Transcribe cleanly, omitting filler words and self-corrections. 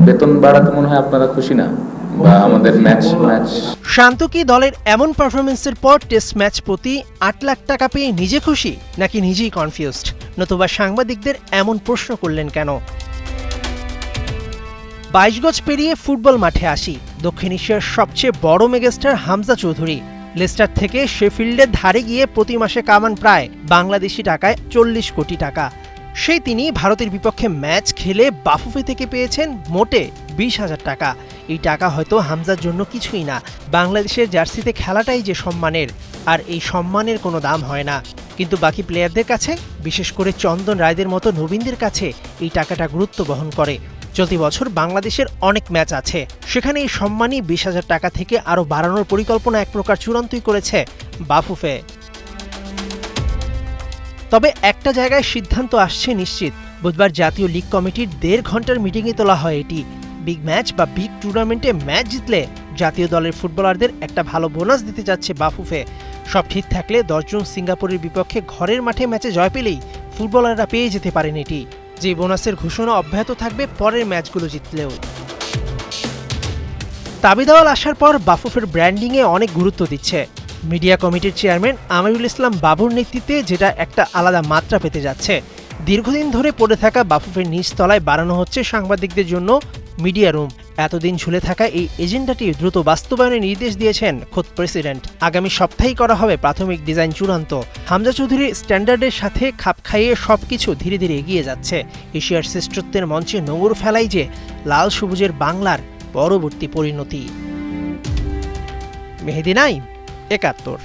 বেতন বাড়াতে মনে হয় আপনারা খুশি না, বা আমাদের ম্যাচ শান্তকি দলের এমন পারফরমেন্সের পর টেস্ট ম্যাচ প্রতি ৮ লাখ টাকা পেয়ে নিজে খুশি নাকি নিজেই কনফিউজড, নতুবা সাংবাদিকদের এমন প্রশ্ন করলেন কেন? ২২ গজ পেরিয়ে ফুটবল মাঠে আসি। দক্ষিণ এশিয়ার সবচেয়ে বড় মেগাস্টার হামজা চৌধুরী লেস্টার থেকে শেফিল্ডের ধারে গিয়ে প্রতি মাসে কামান প্রায় বাংলাদেশি টাকায় ৪০ কোটি টাকা। সেই তিনি ভারতের বিপক্ষে ম্যাচ খেলে বাফুফে থেকে পেয়েছেন মোটে ২০,০০০ টাকা। এই টাকা হয়তো হামজার জন্য কিছুই না, বাংলাদেশের জার্সিতে খেলাটাই যে সম্মানের, আর এই সম্মানের কোনো দাম হয় না। কিন্তু বাকি প্লেয়ারদের কাছে, বিশেষ করে চন্দন রায়দের মতো নবীনদের কাছে এই টাকাটা গুরুত্ব বহন করে। চলতি বছর বাংলাদেশের অনেক ম্যাচ আছে, সেখানে এই সম্মানই ২০,০০০ টাকা থেকে আরও বাড়ানোর পরিকল্পনা এক প্রকার চূড়ান্তই করেছে বাফুফে। তবে একটা জায়গায় সিদ্ধান্ত আসছে নিশ্চিত, বুধবার জাতীয় লীগ কমিটির ১.৫ ঘন্টার মিটিংয়ে তোলা হয় এটি। বিগ ম্যাচ বা বিগ টুর্নামেন্টে ম্যাচ জিতলে জাতীয় দলের ফুটবলারদের একটা ভালো বোনাস দিতে যাচ্ছে বাফুফে। সব ঠিক থাকলে ১০ জুন সিঙ্গাপুরের বিপক্ষে ঘরের মাঠে ম্যাচে জয় পেলেই ফুটবলাররা পেয়ে যেতে পারেন এটি, যে বোনাসের ঘোষণা অব্যাহত থাকবে পরের ম্যাচগুলো জিতলেও। তাবিদাওয়াল আসার পর বাফুফের ব্র্যান্ডিংয়ে অনেক গুরুত্ব দিচ্ছে মিডিয়া কমিটির চেয়ারম্যান আমিরুল ইসলাম বাবুর নেতৃত্বে, যেটা একটা আলাদা মাত্রা পেতে যাচ্ছে। দীর্ঘদিন ধরে পড়ে থাকা বাফুফের নিচতলায় বাড়ানো হচ্ছে সাংবাদিকদের জন্য মিডিয়া রুম। এতদিন ঝুলে থাকা এই এজেন্ডাটি দ্রুত বাস্তবায়নের নির্দেশ দিয়েছেন খোদ প্রেসিডেন্ট। আগামী সপ্তাহেই করা হবে প্রাথমিক ডিজাইন চূড়ান্ত। হামজা চৌধুরীর স্ট্যান্ডার্ডের সাথে খাপ খাইয়ে সবকিছু ধীরে ধীরে এগিয়ে যাচ্ছে। এশিয়ার শ্রেষ্ঠত্বের মঞ্চে নোঙর ফেলাই যে লাল সবুজের বাংলার পরবর্তী পরিণতি। মেহেদী নাইম, ৭১।